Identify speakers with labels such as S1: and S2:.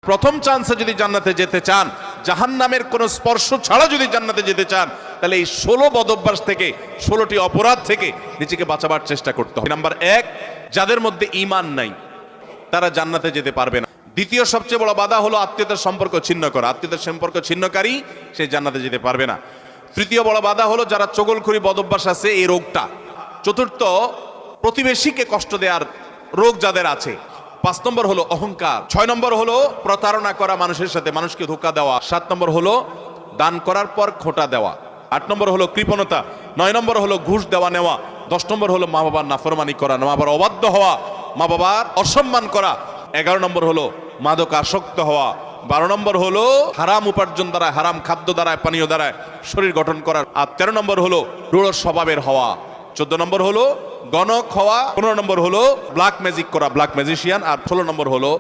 S1: প্রথম চান্সে যদি জান্নাতে যেতে চান, জাহান্নামের কোন স্পর্শ ছাড়া যদি জান্নাতে যেতে চান, তাহলে এই 16 বদঅভ্যাস থেকে, 16টি অপরাধ থেকে নিজেকে বাঁচাবার চেষ্টা করতে হবে। নাম্বার 1, যাদের মধ্যে ঈমান নাই তারা জান্নাতে যেতে পারবে না। দ্বিতীয় সবচেয়ে বড় বাধা হলো আত্মীয়তার সম্পর্ক ছিন্ন করা। আত্মীয়তার সম্পর্ক ছিন্নকারী সে জান্নাতে যেতে পারবে না। তৃতীয় বড় বাধা হলো যারা চগলখড়ি বদঅভ্যাস আছে, এই রোগটা। চতুর্থ, প্রতিবেশীকে কষ্ট দেওয়ার রোগ যাদের আছে। 5 নম্বর হলো অহংকার। 6 নম্বর হলো প্রতারণা করা, মানুষের সাথে মানুষকে ধোঁকা দেওয়া। 7 নম্বর হলো দান করার পর খোঁটা দেওয়া। 8 নম্বর হলো কৃপণতা। 9 নম্বর হলো ঘুষ দেওয়া নেওয়া। 10 নম্বর হলো মা বাবার নাফরমানি করা, মা বাবার অবাধ্য হওয়া, মা বাবার অসম্মান করা। 11 নম্বর হলো মাদক আসক্ত হওয়া। 12 নম্বর হলো হারাম উপার্জন দ্বারা, হারাম খাদ্য দ্বারা, পানীয় দ্বারা শরীর গঠন করার। আর 13 নম্বর হলো রূঢ় স্বভাবের হওয়া। 14 নম্বর হলো গণক হওয়া। 15 নম্বর হলো ব্ল্যাক ম্যাজিক করা, ব্ল্যাক ম্যাজিশিয়ান। আর 16 নম্বর হলো